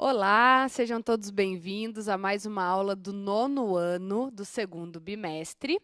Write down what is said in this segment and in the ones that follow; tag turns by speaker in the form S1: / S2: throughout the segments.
S1: Olá, sejam todos bem-vindos a mais uma aula do nono ano do segundo bimestre.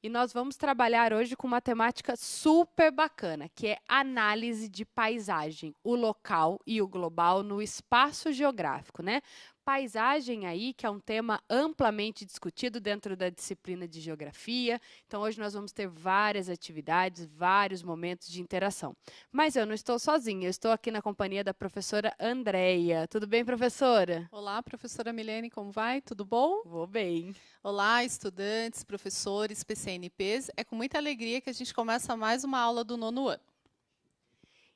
S1: E nós vamos trabalhar hoje com uma temática super bacana, que é análise de paisagem, o local e o global no espaço geográfico, né? Paisagem aí, que é um tema amplamente discutido dentro da disciplina de geografia. Então, hoje nós vamos ter várias atividades, vários momentos de interação. Mas eu não estou sozinha, eu estou aqui na companhia da professora Andréia. Tudo bem, professora?
S2: Olá, professora Milene, como vai? Tudo bom?
S1: Vou bem.
S2: Olá, estudantes, professores, PCNPs. É com muita alegria que a gente começa mais uma aula do nono ano.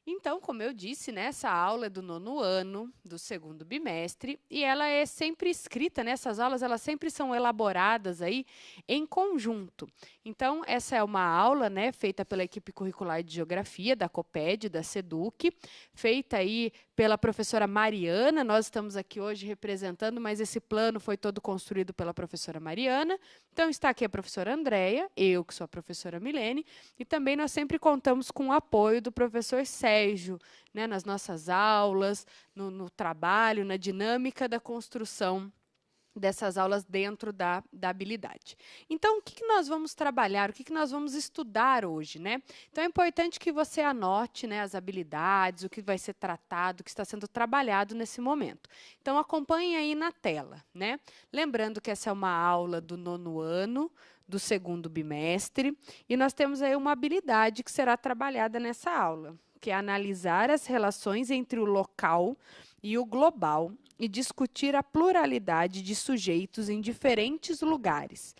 S1: Então, como eu disse, né, essa aula é do nono ano, do segundo bimestre, e ela é sempre escrita, né, essas aulas elas sempre são elaboradas aí em conjunto. Então, essa é uma aula, né, feita pela equipe curricular de Geografia, da COPED, da SEDUC, feita aí pela professora Mariana. Nós estamos aqui hoje representando, mas esse plano foi todo construído pela professora Mariana. Então, está aqui a professora Andréia, eu que sou a professora Milene, e também nós sempre contamos com o apoio do professor Sérgio, né, nas nossas aulas, no trabalho, na dinâmica da construção dessas aulas dentro da habilidade. Então, o que nós vamos trabalhar, o que nós vamos estudar hoje, né? Então, é importante que você anote, né, as habilidades, o que vai ser tratado, o que está sendo trabalhado nesse momento. Então, acompanhe aí na tela, né? Lembrando que essa é uma aula do nono ano, do segundo bimestre, e nós temos aí uma habilidade que será trabalhada nessa aula, que é analisar as relações entre o local e o global e discutir a pluralidade de sujeitos em diferentes lugares.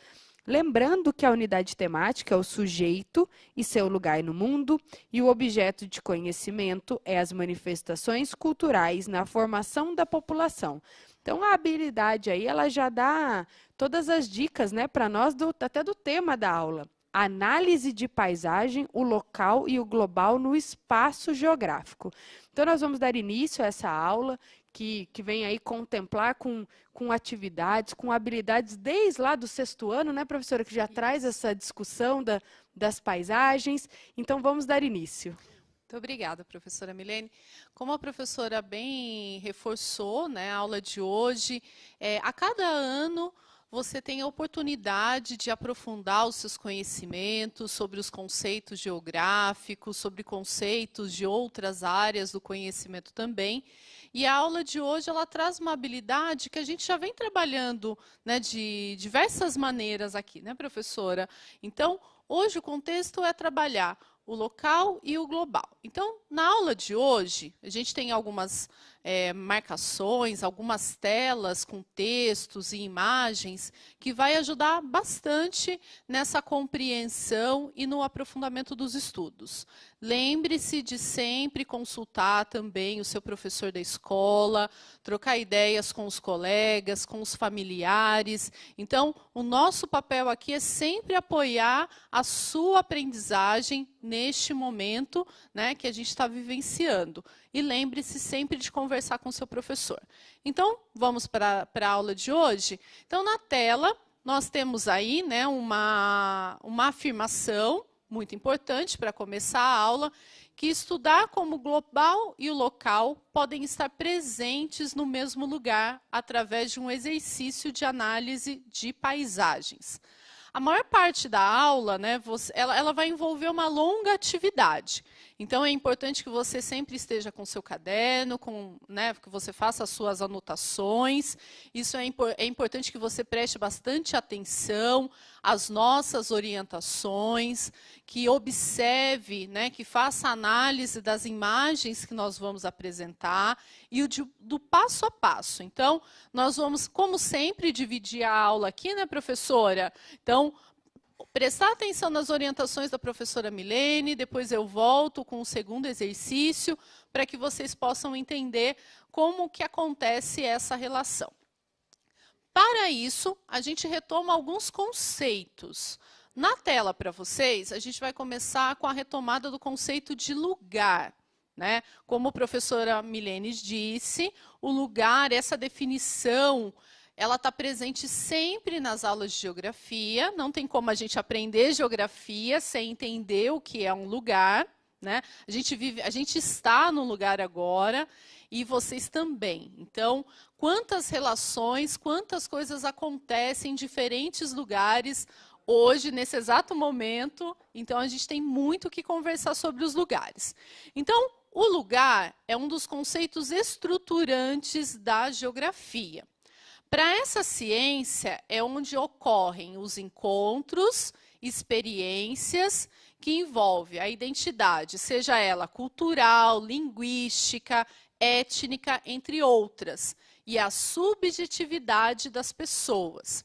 S1: Lembrando que a unidade temática é o sujeito e seu lugar no mundo, e o objeto de conhecimento é as manifestações culturais na formação da população. Então, a habilidade aí, ela já dá todas as dicas, né, para nós, até do tema da aula. Análise de paisagem, o local e o global no espaço geográfico. Então, nós vamos dar início a essa aula, que vem aí contemplar com atividades, com habilidades desde lá do sexto ano, né, professora, que já traz essa discussão das paisagens. Então, vamos dar início.
S2: Muito obrigada, professora Milene. Como a professora bem reforçou, né, a aula de hoje, a cada ano você tem a oportunidade de aprofundar os seus conhecimentos sobre os conceitos geográficos, sobre conceitos de outras áreas do conhecimento também. E a aula de hoje ela traz uma habilidade que a gente já vem trabalhando, né, de diversas maneiras aqui, né, professora? Então, hoje o contexto é trabalhar o local e o global. Então, na aula de hoje, a gente tem algumas marcações, algumas telas com textos e imagens que vai ajudar bastante nessa compreensão e no aprofundamento dos estudos. Lembre-se de sempre consultar também o seu professor da escola, trocar ideias com os colegas, com os familiares. Então, o nosso papel aqui é sempre apoiar a sua aprendizagem neste momento, né, que a gente está vivenciando. E lembre-se sempre de conversar com o seu professor. Então, vamos para a aula de hoje? Então, na tela, nós temos aí, né, uma afirmação muito importante para começar a aula, que estudar como o global e o local podem estar presentes no mesmo lugar através de um exercício de análise de paisagens. A maior parte da aula, né, ela vai envolver uma longa atividade. Então, é importante que você sempre esteja com seu caderno, né, que você faça as suas anotações. Isso é importante que você preste bastante atenção às nossas orientações, que observe, né, que faça análise das imagens que nós vamos apresentar e do passo a passo. Então, nós vamos, como sempre, dividir a aula aqui, né, professora? Então, prestar atenção nas orientações da professora Milene, depois eu volto com o segundo exercício, para que vocês possam entender como que acontece essa relação. Para isso, a gente retoma alguns conceitos. Na tela para vocês, a gente vai começar com a retomada do conceito de lugar, né? Como a professora Milene disse, o lugar, essa definição, ela está presente sempre nas aulas de geografia. Não tem como a gente aprender geografia sem entender o que é um lugar, né? A gente está no lugar agora e vocês também. Então, quantas relações, quantas coisas acontecem em diferentes lugares hoje, nesse exato momento. Então, a gente tem muito que conversar sobre os lugares. Então, o lugar é um dos conceitos estruturantes da geografia. Para essa ciência, é onde ocorrem os encontros, experiências que envolvem a identidade, seja ela cultural, linguística, étnica, entre outras, e a subjetividade das pessoas.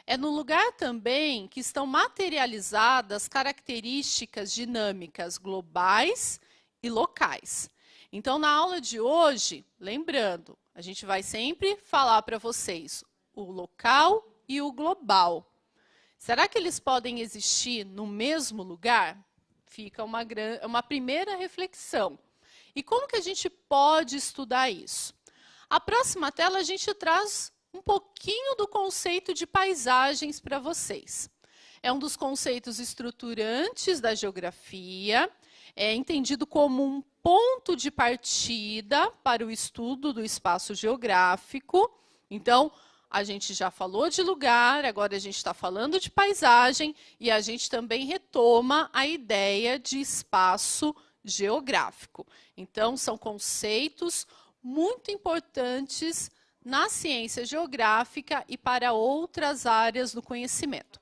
S2: É no lugar também que estão materializadas características dinâmicas globais e locais. Então, na aula de hoje, lembrando, a gente vai sempre falar para vocês o local e o global. Será que eles podem existir no mesmo lugar? Fica uma primeira reflexão. E como que a gente pode estudar isso? A próxima tela a gente traz um pouquinho do conceito de paisagens para vocês. É um dos conceitos estruturantes da geografia, é entendido como um ponto de partida para o estudo do espaço geográfico. Então, a gente já falou de lugar, agora a gente está falando de paisagem e a gente também retoma a ideia de espaço geográfico. Então, são conceitos muito importantes na ciência geográfica e para outras áreas do conhecimento.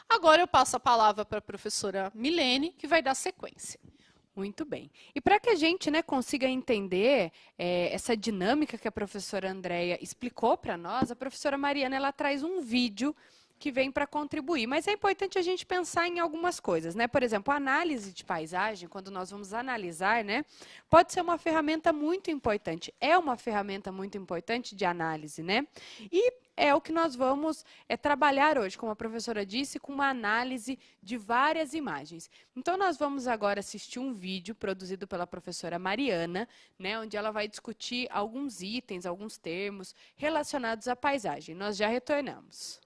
S2: Agora eu passo a palavra para a professora Milene, que vai dar sequência.
S1: Muito bem. E para que a gente, né, consiga entender essa dinâmica que a professora Andréia explicou para nós, a professora Mariana ela traz um vídeo que vem para contribuir. Mas é importante a gente pensar em algumas coisas, né? Por exemplo, a análise de paisagem, quando nós vamos analisar, né, pode ser uma ferramenta muito importante. É uma ferramenta muito importante de análise, né? E é o que nós vamos trabalhar hoje, como a professora disse, com uma análise de várias imagens. Então, nós vamos agora assistir um vídeo produzido pela professora Mariana, né, onde ela vai discutir alguns itens, alguns termos relacionados à paisagem. Nós já retornamos.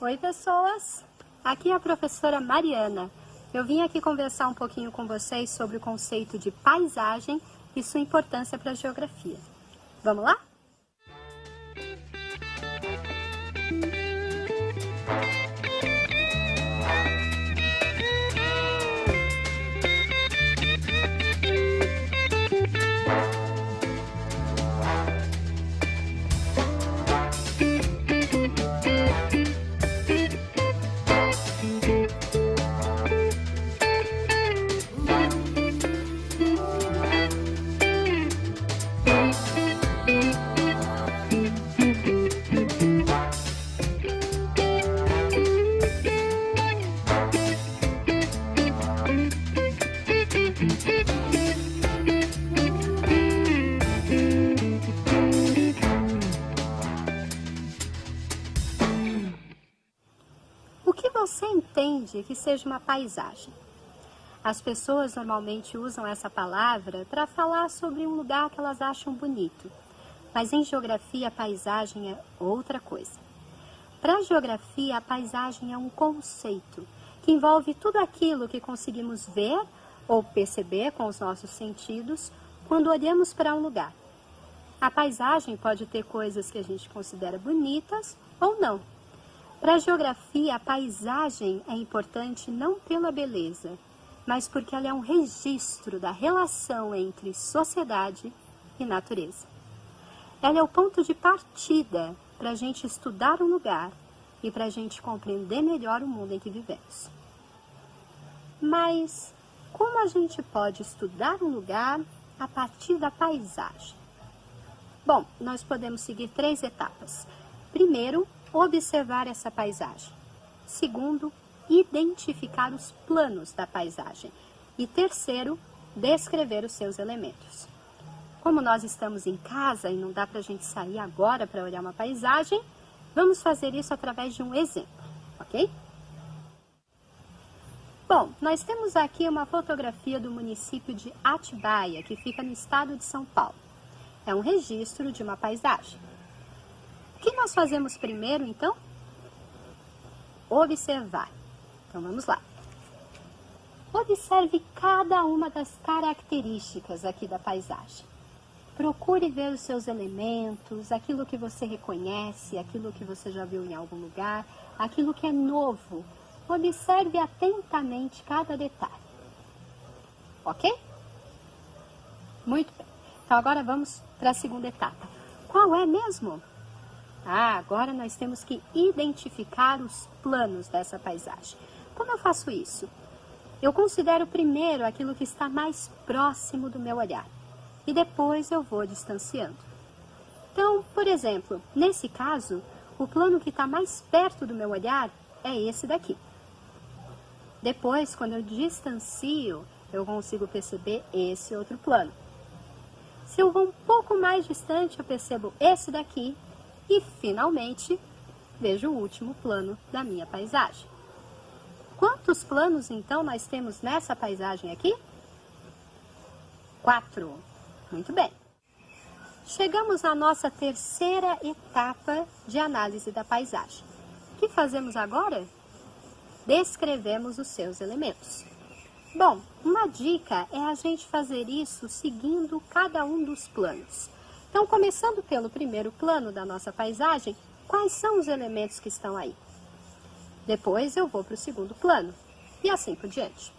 S3: Oi, pessoas! Aqui é a professora Mariana. Eu vim aqui conversar um pouquinho com vocês sobre o conceito de paisagem e sua importância para a geografia. Vamos lá? Você entende que seja uma paisagem? As pessoas normalmente usam essa palavra para falar sobre um lugar que elas acham bonito. Mas em geografia, a paisagem é outra coisa. Para a geografia, a paisagem é um conceito que envolve tudo aquilo que conseguimos ver ou perceber com os nossos sentidos quando olhamos para um lugar. A paisagem pode ter coisas que a gente considera bonitas ou não. Para a geografia, a paisagem é importante não pela beleza, mas porque ela é um registro da relação entre sociedade e natureza. Ela é o ponto de partida para a gente estudar um lugar e para a gente compreender melhor o mundo em que vivemos. Mas como a gente pode estudar um lugar a partir da paisagem? Bom, nós podemos seguir 3 etapas. Primeiro, observar essa paisagem. Segundo, identificar os planos da paisagem. E terceiro, descrever os seus elementos. Como nós estamos em casa e não dá para a gente sair agora para olhar uma paisagem, vamos fazer isso através de um exemplo, ok? Bom, nós temos aqui uma fotografia do município de Atibaia, que fica no estado de São Paulo. É um registro de uma paisagem. O que nós fazemos primeiro, então? Observar. Então vamos lá. Observe cada uma das características aqui da paisagem. Procure ver os seus elementos, aquilo que você reconhece, aquilo que você já viu em algum lugar, aquilo que é novo. Observe atentamente cada detalhe. Ok? Muito bem. Então agora vamos para a segunda etapa. Qual é mesmo? Agora nós temos que identificar os planos dessa paisagem. Como eu faço isso? Eu considero primeiro aquilo que está mais próximo do meu olhar e depois eu vou distanciando. Então, por exemplo, nesse caso, o plano que está mais perto do meu olhar é esse daqui. Depois, quando eu distancio, eu consigo perceber esse outro plano. Se eu vou um pouco mais distante, eu percebo esse daqui e, finalmente, vejo o último plano da minha paisagem. Quantos planos, então, nós temos nessa paisagem aqui? 4. Muito bem. Chegamos à nossa terceira etapa de análise da paisagem. O que fazemos agora? Descrevemos os seus elementos. Bom, uma dica é a gente fazer isso seguindo cada um dos planos. Então, começando pelo primeiro plano da nossa paisagem, quais são os elementos que estão aí? Depois eu vou para o segundo plano e assim por diante.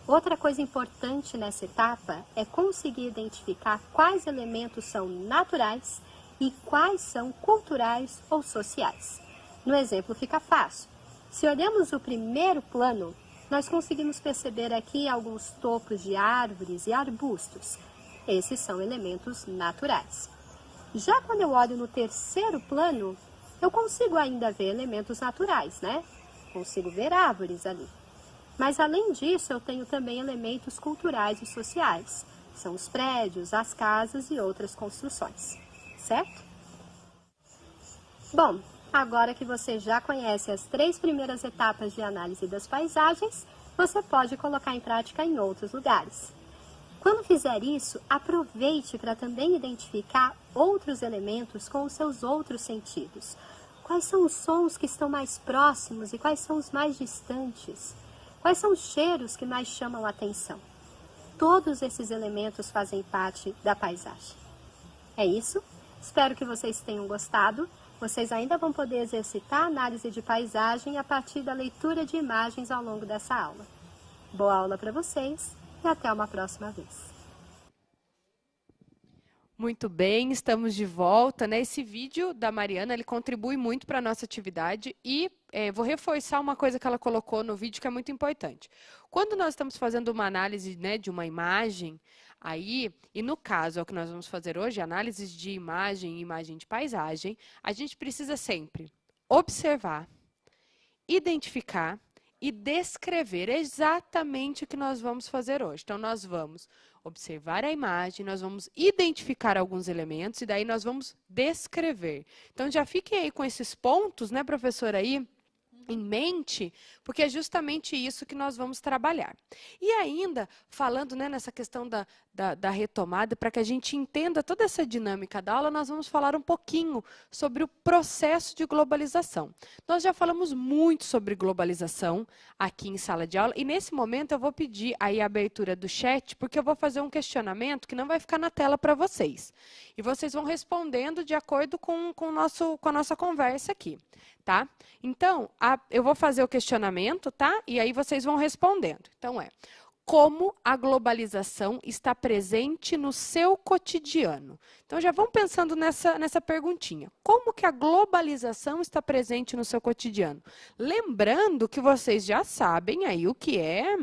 S3: Outra coisa importante nessa etapa é conseguir identificar quais elementos são naturais e quais são culturais ou sociais. No exemplo fica fácil. Se olhamos o primeiro plano, nós conseguimos perceber aqui alguns topos de árvores e arbustos. Esses são elementos naturais. Já quando eu olho no terceiro plano, eu consigo ainda ver elementos naturais, né? Consigo ver árvores ali. Mas além disso, eu tenho também elementos culturais e sociais. São os prédios, as casas e outras construções, certo? Bom, agora que você já conhece as 3 primeiras etapas de análise das paisagens, você pode colocar em prática em outros lugares. Quando fizer isso, aproveite para também identificar outros elementos com os seus outros sentidos. Quais são os sons que estão mais próximos e quais são os mais distantes? Quais são os cheiros que mais chamam a atenção? Todos esses elementos fazem parte da paisagem. É isso? Espero que vocês tenham gostado. Vocês ainda vão poder exercitar a análise de paisagem a partir da leitura de imagens ao longo dessa aula. Boa aula para vocês e até uma próxima vez.
S1: Muito bem, estamos de volta, né? Esse vídeo da Mariana, ele contribui muito para a nossa atividade e vou reforçar uma coisa que ela colocou no vídeo que é muito importante. Quando nós estamos fazendo uma análise, né, de uma imagem, aí, e no caso, é o que nós vamos fazer hoje, análises de imagem e imagem de paisagem, a gente precisa sempre observar, identificar e descrever exatamente o que nós vamos fazer hoje. Então, nós vamos observar a imagem, nós vamos identificar alguns elementos e daí nós vamos descrever. Então, já fiquem aí com esses pontos, né, professora, aí em mente, porque é justamente isso que nós vamos trabalhar. E ainda, falando, né, nessa questão da retomada, para que a gente entenda toda essa dinâmica da aula, nós vamos falar um pouquinho sobre o processo de globalização. Nós já falamos muito sobre globalização aqui em sala de aula, e nesse momento eu vou pedir aí a abertura do chat, porque eu vou fazer um questionamento que não vai ficar na tela para vocês. E vocês vão respondendo de acordo com a nossa conversa aqui. Tá? Então, eu vou fazer o questionamento, tá? E aí vocês vão respondendo. Então, como a globalização está presente no seu cotidiano? Então, já vão pensando nessa perguntinha. Como que a globalização está presente no seu cotidiano? Lembrando que vocês já sabem aí o que é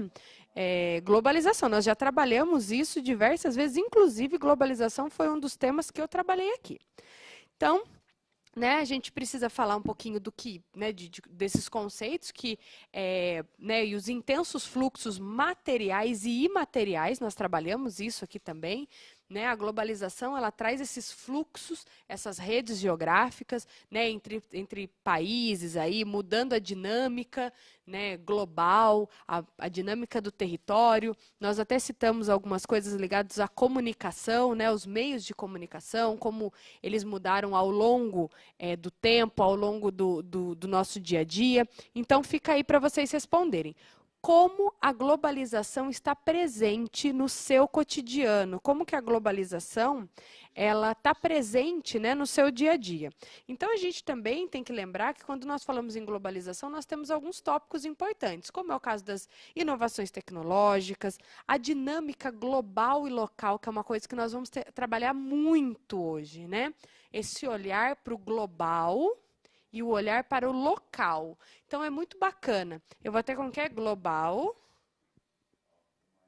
S1: globalização. Nós já trabalhamos isso diversas vezes, inclusive globalização foi um dos temas que eu trabalhei aqui. Então, né, a gente precisa falar um pouquinho do que, né, desses conceitos que, né, e os intensos fluxos materiais e imateriais, nós trabalhamos isso aqui também, né? A globalização, ela traz esses fluxos, essas redes geográficas, né, entre países, aí, mudando a dinâmica, né, global, a dinâmica do território. Nós até citamos algumas coisas ligadas à comunicação, né, os meios de comunicação, como eles mudaram ao longo do tempo, ao longo do nosso dia a dia. Então, fica aí para vocês responderem. Como a globalização está presente no seu cotidiano? Como que a globalização ela está presente, né, no seu dia a dia? Então, a gente também tem que lembrar que quando nós falamos em globalização, nós temos alguns tópicos importantes, como é o caso das inovações tecnológicas, a dinâmica global e local, que é uma coisa que nós vamos trabalhar muito hoje, né? Esse olhar para o global e o olhar para o local. Então, é muito bacana. Eu vou até colocar é global,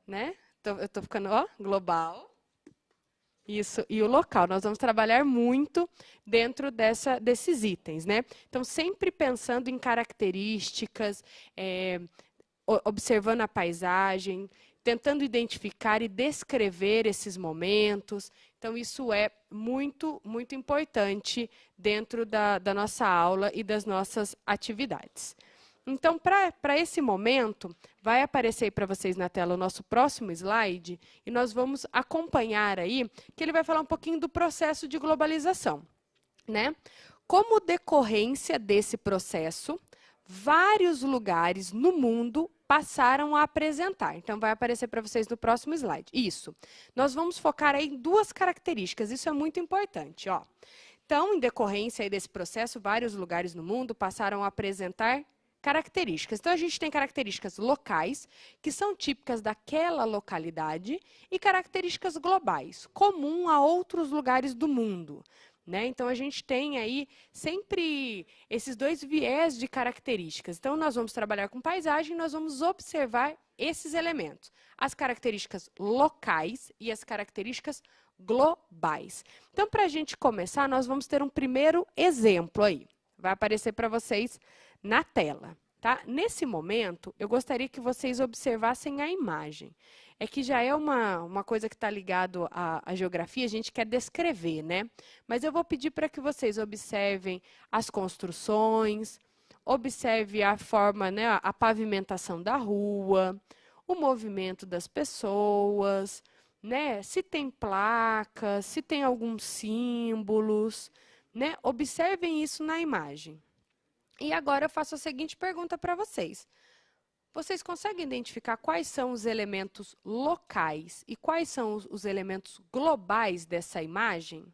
S1: né? Eu estou ficando, ó, global. Isso, e o local. Nós vamos trabalhar muito dentro desses itens, né? Então, sempre pensando em características, observando a paisagem, tentando identificar e descrever esses momentos. Então, isso é muito, muito importante dentro da nossa aula e das nossas atividades. Então, para esse momento, vai aparecer para vocês na tela o nosso próximo slide, e nós vamos acompanhar aí, que ele vai falar um pouquinho do processo de globalização, né? Como decorrência desse processo, vários lugares no mundo passaram a apresentar. Então, vai aparecer para vocês no próximo slide. Isso. Nós vamos focar aí em duas características. Isso é muito importante, ó. Então, em decorrência aí desse processo, vários lugares no mundo passaram a apresentar características. Então, a gente tem características locais, que são típicas daquela localidade, e características globais, comum a outros lugares do mundo. Né? Então, a gente tem aí sempre esses dois viés de características. Então, nós vamos trabalhar com paisagem, nós vamos observar esses elementos. As características locais e as características globais. Então, para a gente começar, nós vamos ter um primeiro exemplo aí. Vai aparecer para vocês na tela. Tá? Nesse momento, eu gostaria que vocês observassem a imagem. É que já é uma coisa que está ligado à geografia, a gente quer descrever, né? Mas eu vou pedir para que vocês observem as construções, observe a forma, né, a pavimentação da rua, o movimento das pessoas, né? Se tem placas, se tem alguns símbolos, né? Observem isso na imagem. E agora eu faço a seguinte pergunta para vocês. Vocês conseguem identificar quais são os elementos locais e quais são os elementos globais dessa imagem?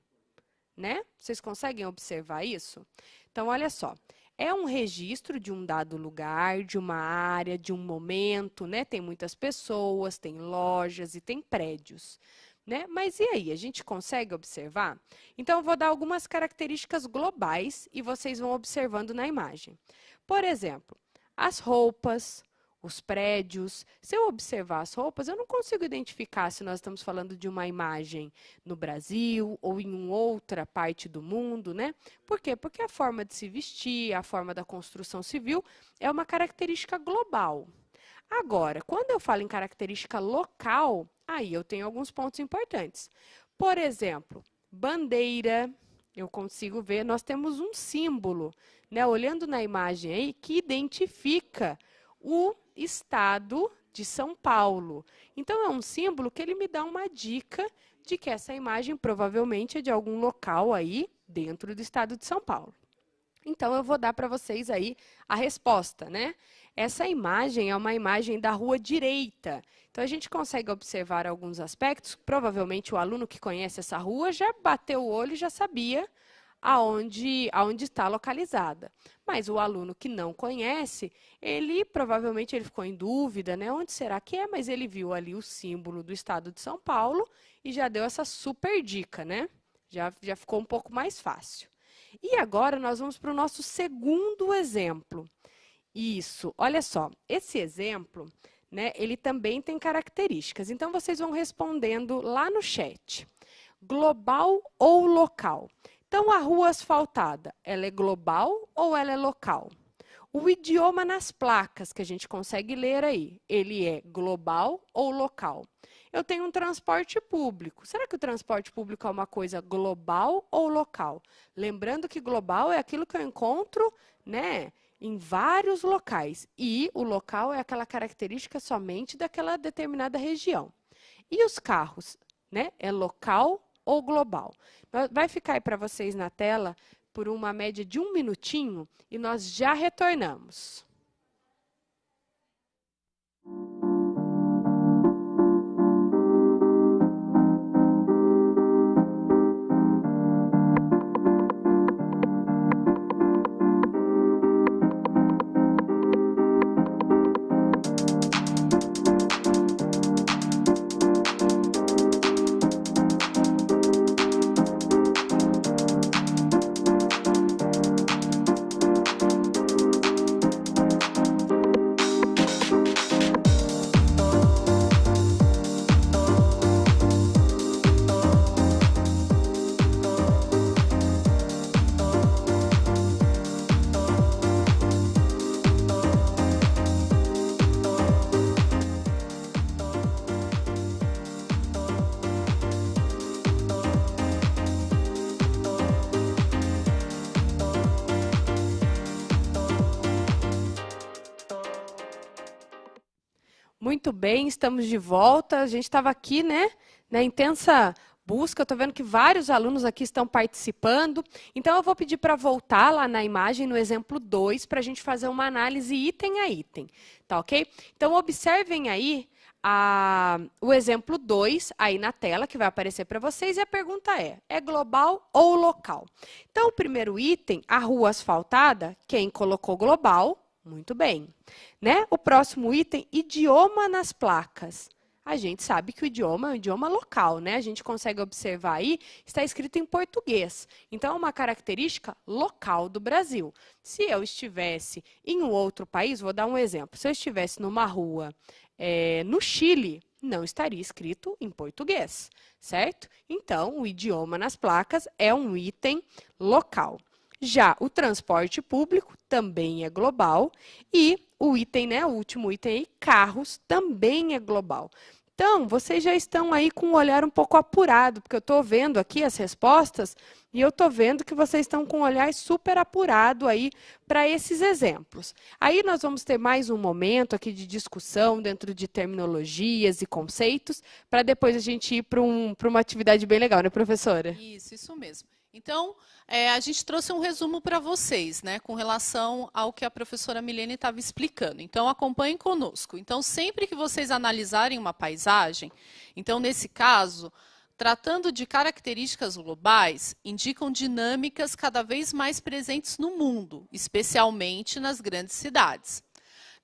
S1: Né? Vocês conseguem observar isso? Então, olha só. É um registro de um dado lugar, de uma área, de um momento, né? Tem muitas pessoas, tem lojas e tem prédios. Né? Mas e aí, a gente consegue observar? Então, eu vou dar algumas características globais e vocês vão observando na imagem. Por exemplo, as roupas, os prédios. Se eu observar as roupas, eu não consigo identificar se nós estamos falando de uma imagem no Brasil ou em uma outra parte do mundo, né? Por quê? Porque a forma de se vestir, a forma da construção civil é uma característica global. Agora, quando eu falo em característica local, aí eu tenho alguns pontos importantes. Por exemplo, bandeira, eu consigo ver, nós temos um símbolo, né, olhando na imagem aí, que identifica o estado de São Paulo. Então, é um símbolo que ele me dá uma dica de que essa imagem provavelmente é de algum local aí dentro do estado de São Paulo. Então, eu vou dar para vocês aí a resposta, né? Essa imagem é uma imagem da rua direita. Então, a gente consegue observar alguns aspectos. Provavelmente, o aluno que conhece essa rua já bateu o olho e já sabia aonde está localizada. Mas o aluno que não conhece, provavelmente ele ficou em dúvida, né? Onde será que é? Mas ele viu ali o símbolo do estado de São Paulo e já deu essa super dica, né? Já ficou um pouco mais fácil. E agora nós vamos para o nosso segundo exemplo. Isso, olha só, esse exemplo, né, ele também tem características. Então, vocês vão respondendo lá no chat. Global ou local? Então, a rua asfaltada, ela é global ou ela é local? O idioma nas placas que a gente consegue ler aí, ele é global ou local? Eu tenho um transporte público. Será que o transporte público é uma coisa global ou local? Lembrando que global é aquilo que eu encontro, né, em vários locais. E o local é aquela característica somente daquela determinada região. E os carros, né? É local ou global? Vai ficar aí para vocês na tela por uma média de 1 minutinho e nós já retornamos. Muito bem, estamos de volta. A gente estava aqui, né, na intensa busca. Estou vendo que vários alunos aqui estão participando. Então, eu vou pedir para voltar lá na imagem, no exemplo 2, para a gente fazer uma análise item a item. Tá ok? Então, observem aí o exemplo 2 aí na tela, que vai aparecer para vocês. E a pergunta é global ou local? Então, o primeiro item, a rua asfaltada, quem colocou global? Muito bem. Né? O próximo item, idioma nas placas. A gente sabe que o idioma é um idioma local, né? A gente consegue observar aí, está escrito em português. Então, é uma característica local do Brasil. Se eu estivesse em um outro país, vou dar um exemplo. Se eu estivesse numa rua no Chile, não estaria escrito em português, certo? Então, o idioma nas placas é um item local. Já o transporte público também é global e o item, né, o último item aí, carros, também é global. Então, vocês já estão aí com um olhar um pouco apurado, porque eu estou vendo aqui as respostas e eu estou vendo que vocês estão com um olhar super apurado aí para esses exemplos. Aí nós vamos ter mais um momento aqui de discussão dentro de terminologias e conceitos, para depois a gente ir para uma atividade bem legal, né, professora?
S2: Isso mesmo. Então, a gente trouxe um resumo para vocês, né, com relação ao que a professora Milene estava explicando. Então, acompanhem conosco. Então, sempre que vocês analisarem uma paisagem, então, nesse caso, tratando de características globais, indicam dinâmicas cada vez mais presentes no mundo, especialmente nas grandes cidades.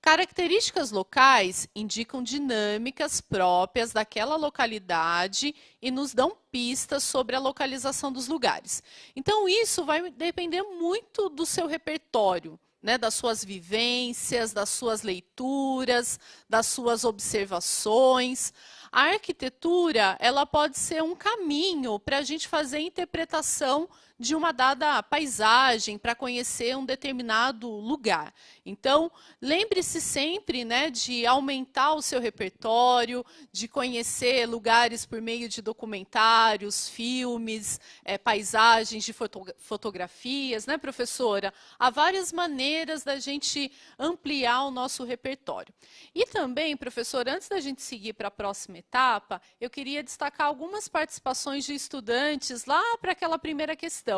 S2: Características locais indicam dinâmicas próprias daquela localidade e nos dão pistas sobre a localização dos lugares. Então, isso vai depender muito do seu repertório, né, das suas vivências, das suas leituras, das suas observações. A arquitetura, ela pode ser um caminho para a gente fazer a interpretação de uma dada paisagem, para conhecer um determinado lugar. Então, lembre-se sempre, né, de aumentar o seu repertório, de conhecer lugares por meio de documentários, filmes, paisagens, de fotografias, né, professora? Há várias maneiras da gente ampliar o nosso repertório. E também, professora, antes da gente seguir para a próxima etapa, eu queria destacar algumas participações de estudantes lá para aquela primeira questão.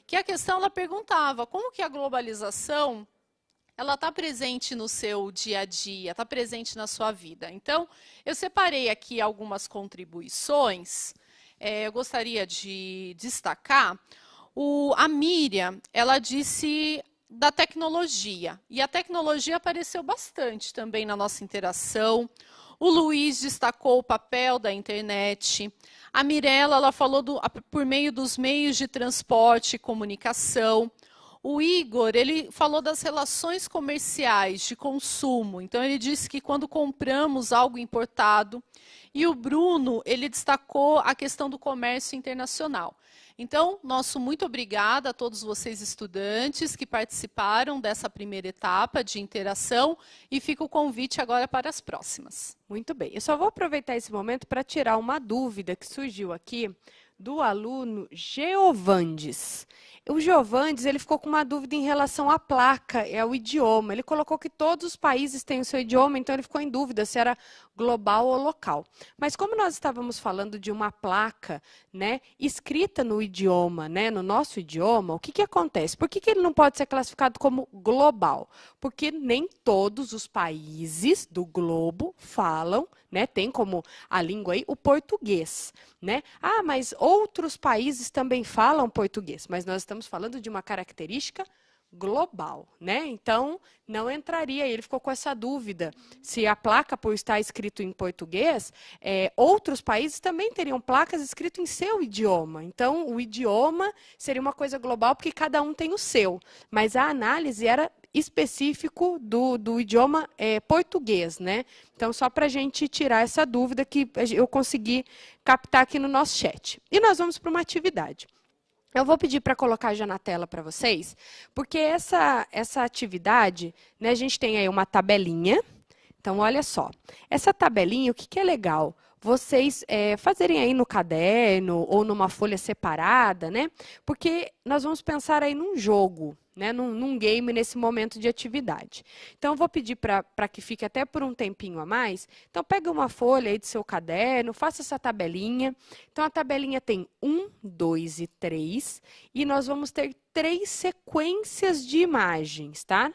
S2: Que a questão, ela perguntava como que a globalização ela está presente no seu dia a dia, está presente na sua vida. Então, eu separei aqui algumas contribuições, eu gostaria de destacar. A Miriam, ela disse da tecnologia, e a tecnologia apareceu bastante também na nossa interação. O Luiz destacou o papel da internet. A Mirella, ela falou por meio dos meios de transporte e comunicação. O Igor, ele falou das relações comerciais de consumo. Então, ele disse que quando compramos algo importado. E o Bruno, ele destacou a questão do comércio internacional. Então, nosso muito obrigada a todos vocês estudantes que participaram dessa primeira etapa de interação e fica o convite agora para as próximas.
S1: Muito bem. Eu só vou aproveitar esse momento para tirar uma dúvida que surgiu aqui do aluno Geovandes. O Geovandes, ele ficou com uma dúvida em relação à placa, ao idioma. Ele colocou que todos os países têm o seu idioma, então ele ficou em dúvida se era global ou local. Mas como nós estávamos falando de uma placa, né, escrita no idioma, né, no nosso idioma, o que que acontece? Por que ele não pode ser classificado como global? Porque nem todos os países do globo falam, né, tem como a língua aí o português, né? Ah, mas outros países também falam português, mas nós estamos falando de uma característica global, né? Então, não entraria, ele ficou com essa dúvida, se a placa, por estar escrito em português, outros países também teriam placas escritas em seu idioma. Então, o idioma seria uma coisa global, porque cada um tem o seu, mas a análise era específico do idioma português, né? Então, só para a gente tirar essa dúvida que eu consegui captar aqui no nosso chat. E nós vamos para uma atividade. Eu vou pedir para colocar já na tela para vocês, porque essa atividade, né, a gente tem aí uma tabelinha. Então, olha só. Essa tabelinha, o que é legal? Vocês fazerem aí no caderno ou numa folha separada, né? Porque nós vamos pensar aí num jogo, né? Num game nesse momento de atividade. Então, eu vou pedir para que fique até por um tempinho a mais. Então, pega uma folha aí do seu caderno, faça essa tabelinha. Então, a tabelinha tem 1, 2 e 3. E nós vamos ter 3 sequências de imagens, tá?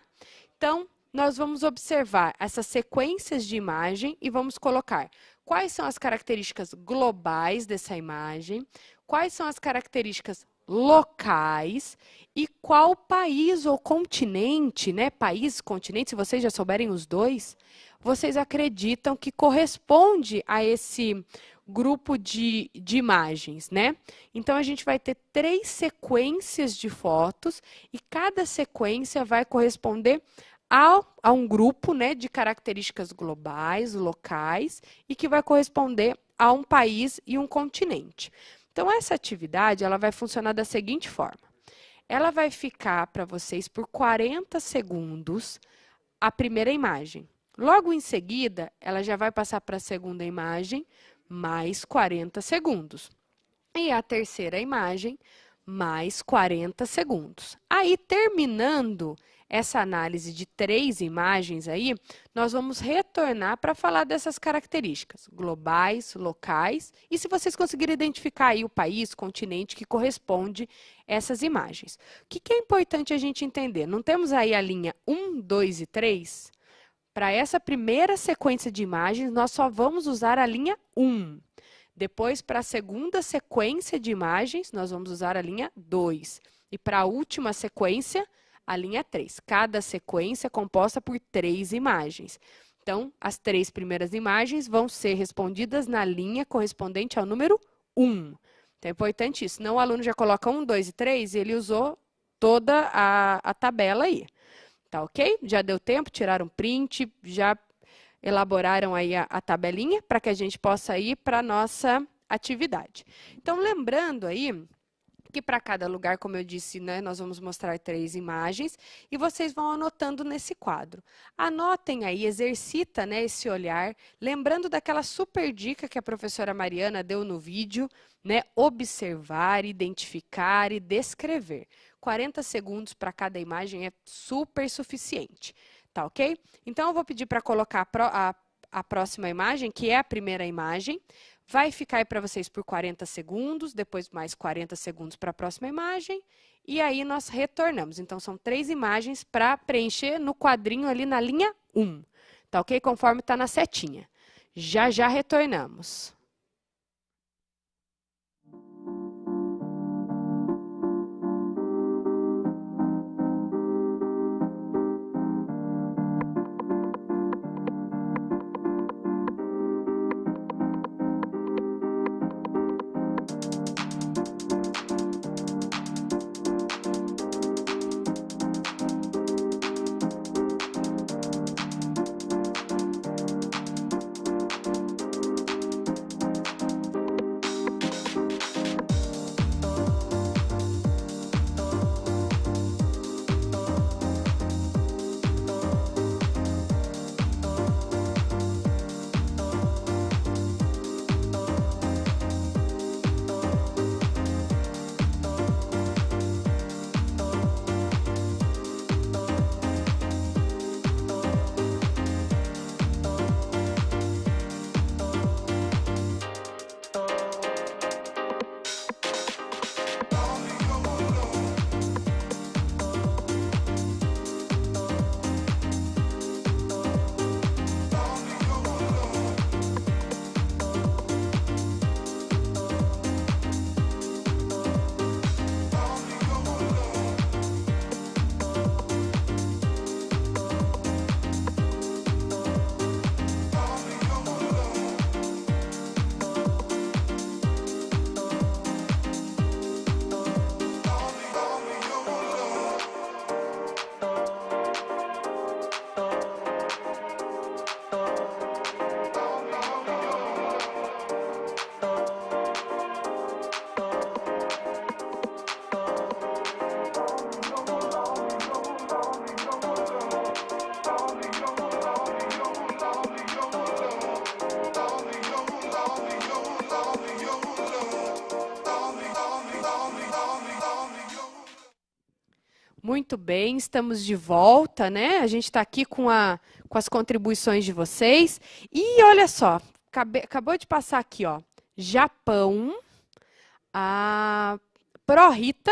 S1: Então, nós vamos observar essas sequências de imagem e vamos colocar quais são as características globais dessa imagem, quais são as características locais e qual país ou continente, né? País, continente, se vocês já souberem os dois, vocês acreditam que corresponde a esse grupo de imagens, né? Então, a gente vai ter 3 sequências de fotos e cada sequência vai corresponder a um grupo, né, de características globais, locais, e que vai corresponder a um país e um continente. Então, essa atividade ela vai funcionar da seguinte forma. Ela vai ficar para vocês por 40 segundos a primeira imagem. Logo em seguida, ela já vai passar para a segunda imagem, mais 40 segundos. E a terceira imagem, mais 40 segundos. Aí, terminando essa análise de 3 imagens aí, nós vamos retornar para falar dessas características globais, locais, e se vocês conseguirem identificar aí o país, continente que corresponde a essas imagens. O que é importante a gente entender? Não temos aí a linha 1, 2 e 3? Para essa primeira sequência de imagens, nós só vamos usar a linha 1. Depois, para a segunda sequência de imagens, nós vamos usar a linha 2. E para a última sequência, a linha 3. Cada sequência é composta por 3 imagens. Então, as 3 primeiras imagens vão ser respondidas na linha correspondente ao número 1. Então, é importante isso. Senão, o aluno já coloca 1, 2 e 3 e ele usou toda a tabela aí. Tá ok? Já deu tempo, tiraram print, já elaboraram aí a tabelinha para que a gente possa ir para a nossa atividade. Então, lembrando aí que para cada lugar, como eu disse, né, nós vamos mostrar 3 imagens e vocês vão anotando nesse quadro. Anotem aí, exercita, né, esse olhar, lembrando daquela super dica que a professora Mariana deu no vídeo, né, observar, identificar e descrever. 40 segundos para cada imagem é super suficiente, tá ok? Então, eu vou pedir para colocar a próxima imagem, que é a primeira imagem. Vai ficar aí para vocês por 40 segundos, depois mais 40 segundos para a próxima imagem, e aí nós retornamos. Então, são 3 imagens para preencher no quadrinho ali na linha 1, tá ok? Conforme está na setinha. Já retornamos. Muito bem, estamos de volta, né? A gente está aqui com as contribuições de vocês. E olha só, acabou de passar aqui, ó, Japão, a Pró-Rita,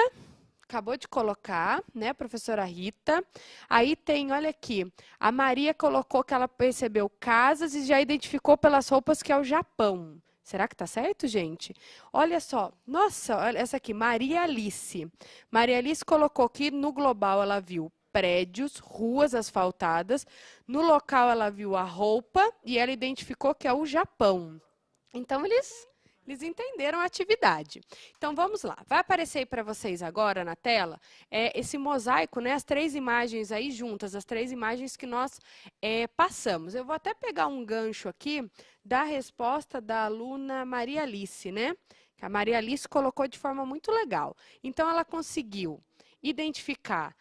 S1: acabou de colocar, né, professora Rita. Aí tem, olha aqui, a Maria colocou que ela percebeu casas e já identificou pelas roupas que é o Japão. Será que tá certo, gente? Olha só, nossa, olha essa aqui, Maria Alice. Maria Alice colocou que no global ela viu prédios, ruas asfaltadas. No local ela viu a roupa e ela identificou que é o Japão. Então, eles entenderam a atividade. Então, vamos lá. Vai aparecer aí para vocês agora na tela esse mosaico, né? As 3 imagens aí juntas, as 3 imagens que nós passamos. Eu vou até pegar um gancho aqui da resposta da aluna Maria Alice, né? Que a Maria Alice colocou de forma muito legal. Então, ela conseguiu identificar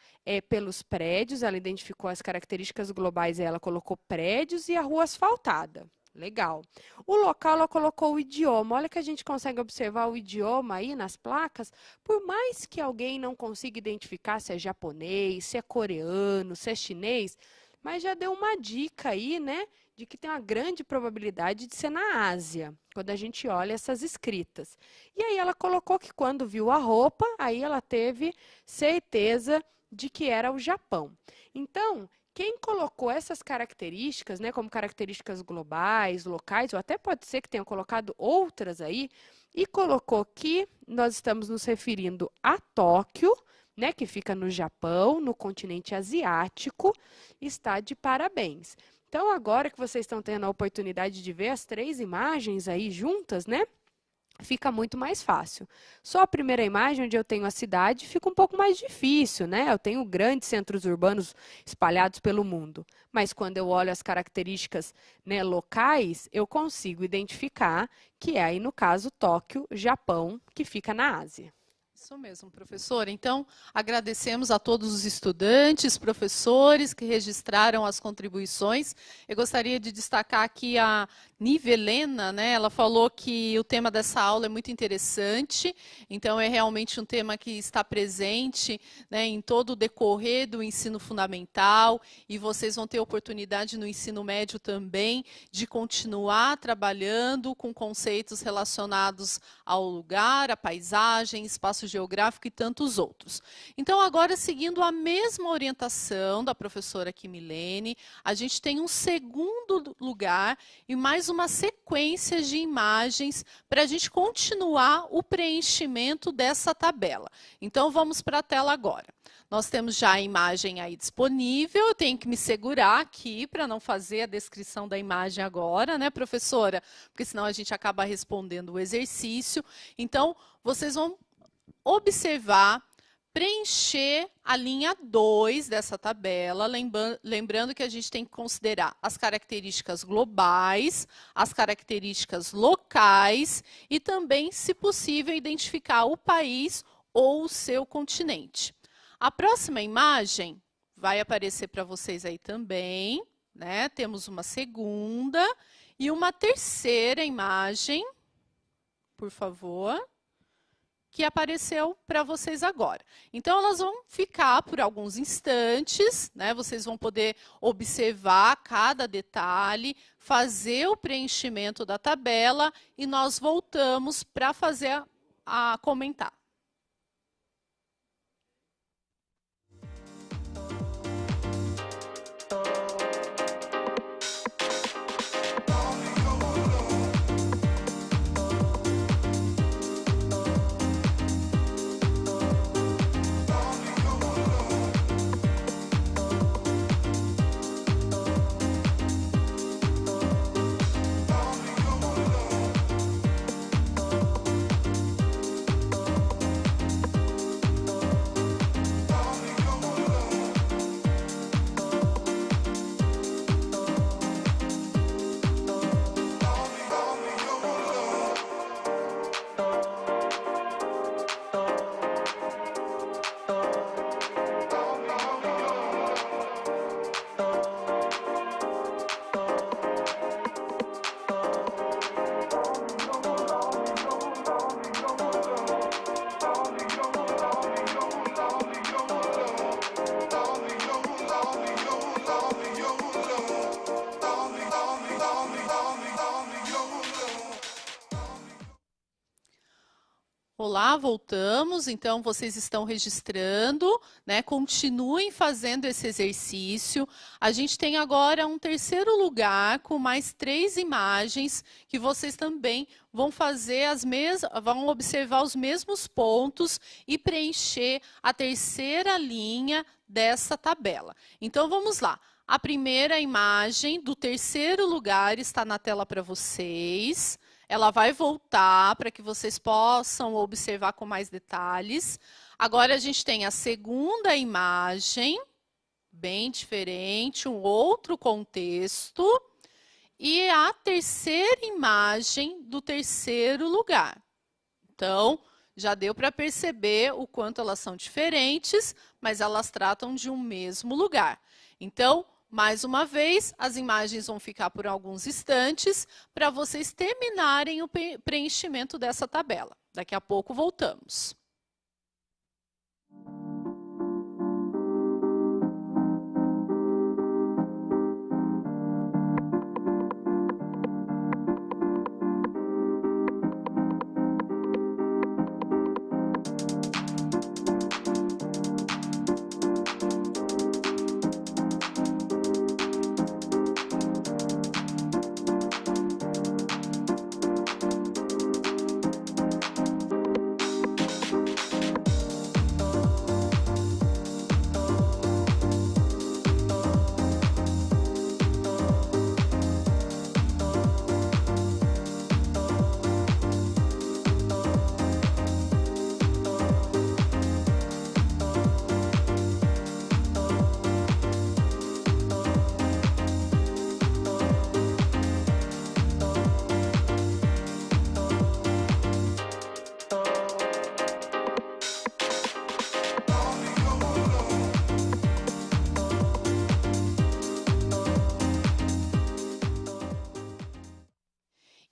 S1: pelos prédios, ela identificou as características globais, ela colocou prédios e a rua asfaltada. Legal. O local, ela colocou o idioma. Olha que a gente consegue observar o idioma aí nas placas. Por mais que alguém não consiga identificar se é japonês, se é coreano, se é chinês, mas já deu uma dica aí, né, de que tem uma grande probabilidade de ser na Ásia, quando a gente olha essas escritas. E aí ela colocou que quando viu a roupa, aí ela teve certeza de que era o Japão. Então, quem colocou essas características, né, como características globais, locais, ou até pode ser que tenha colocado outras aí, e colocou que nós estamos nos referindo a Tóquio, né, que fica no Japão, no continente asiático, está de parabéns. Então, agora que vocês estão tendo a oportunidade de ver as 3 imagens aí juntas, né, fica muito mais fácil. Só a primeira imagem, onde eu tenho a cidade, fica um pouco mais difícil, né? Eu tenho grandes centros urbanos espalhados pelo mundo. Mas quando eu olho as características, né, locais, eu consigo identificar que é aí, no caso, Tóquio, Japão, que fica na Ásia.
S2: Isso mesmo, professora. Então, agradecemos a todos os estudantes, professores que registraram as contribuições. Eu gostaria de destacar aqui a Nivelena, né? Ela falou que o tema dessa aula é muito interessante, então é realmente um tema que está presente, né, em todo o decorrer do ensino fundamental, e vocês vão ter oportunidade no ensino médio também de continuar trabalhando com conceitos relacionados ao lugar, à paisagem, espaço geográfico e tantos outros. Então, agora, seguindo a mesma orientação da professora Kimilene, a gente tem um segundo lugar e mais uma sequência de imagens para a gente continuar o preenchimento dessa tabela. Então, vamos para a tela agora. Nós temos já a imagem aí disponível, eu tenho que me segurar aqui para não fazer a descrição da imagem agora, né, professora? Porque senão a gente acaba respondendo o exercício. Então, vocês vão observar, preencher a linha 2 dessa tabela, lembrando que a gente tem que considerar as características globais, as características locais e também, se possível, identificar o país ou o seu continente. A próxima imagem vai aparecer para vocês aí também, né? Temos uma segunda e uma terceira imagem, por favor, que apareceu para vocês agora. Então, elas vão ficar por alguns instantes, né? Vocês vão poder observar cada detalhe, fazer o preenchimento da tabela e nós voltamos para fazer a comentar. Olá, voltamos. Então, vocês estão registrando, né? Continuem fazendo esse exercício. A gente tem agora um terceiro lugar com mais 3 imagens que vocês também vão fazer vão observar os mesmos pontos e preencher a terceira linha dessa tabela. Então, vamos lá. A primeira imagem do terceiro lugar está na tela para vocês. Ela vai voltar para que vocês possam observar com mais detalhes. Agora a gente tem a segunda imagem, bem diferente, um outro contexto. E a terceira imagem do terceiro lugar. Então, já deu para perceber o quanto elas são diferentes, mas elas tratam de um mesmo lugar. Então, mais uma vez, as imagens vão ficar por alguns instantes para vocês terminarem o preenchimento dessa tabela. Daqui a pouco voltamos.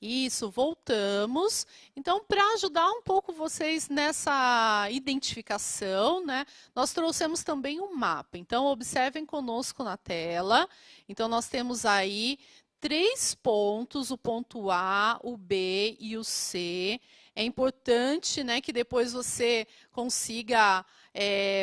S2: Isso, voltamos. Então, para ajudar um pouco vocês nessa identificação, né, nós trouxemos também um mapa. Então, observem conosco na tela. Então, nós temos aí 3 pontos, o ponto A, o B e o C. É importante, né, que depois você consiga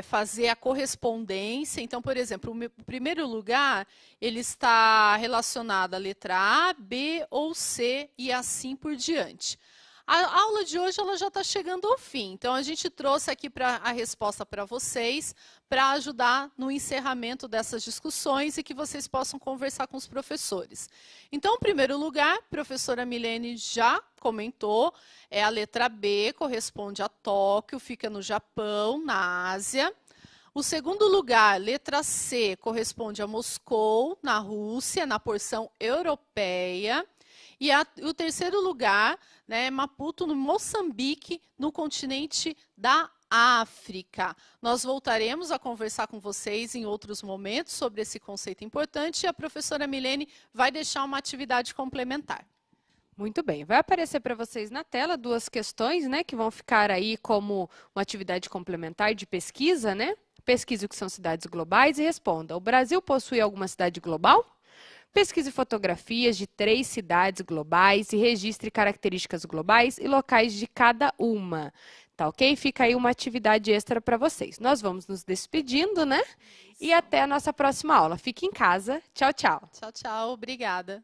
S2: fazer a correspondência. Então, por exemplo, o primeiro lugar, ele está relacionado à letra A, B ou C e assim por diante. A aula de hoje ela já está chegando ao fim, então a gente trouxe aqui a resposta para vocês, para ajudar no encerramento dessas discussões e que vocês possam conversar com os professores. Então, em primeiro lugar, a professora Milene já comentou, é a letra B, corresponde a Tóquio, fica no Japão, na Ásia. O segundo lugar, letra C, corresponde a Moscou, na Rússia, na porção europeia. E o terceiro lugar, né, Maputo, no Moçambique, no continente da África. Nós voltaremos a conversar com vocês em outros momentos sobre esse conceito importante e a professora Milene vai deixar uma atividade complementar.
S1: Muito bem, vai aparecer para vocês na tela 2 questões, né, que vão ficar aí como uma atividade complementar de pesquisa, né? Pesquise o que são cidades globais e responda: o Brasil possui alguma cidade global? Pesquise fotografias de 3 cidades globais e registre características globais e locais de cada uma. Tá ok? Fica aí uma atividade extra para vocês. Nós vamos nos despedindo, né? E até a nossa próxima aula. Fique em casa. Tchau, tchau.
S2: Tchau, tchau. Obrigada.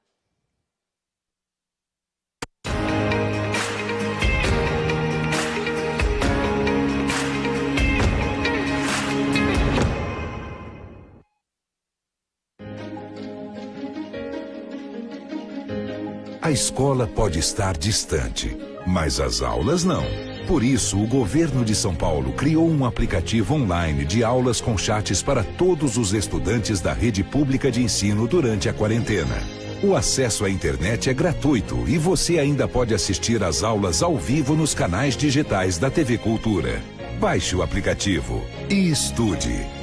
S4: A escola pode estar distante, mas as aulas não. Por isso, o governo de São Paulo criou um aplicativo online de aulas com chats para todos os estudantes da rede pública de ensino durante a quarentena. O acesso à internet é gratuito e você ainda pode assistir às aulas ao vivo nos canais digitais da TV Cultura. Baixe o aplicativo e estude.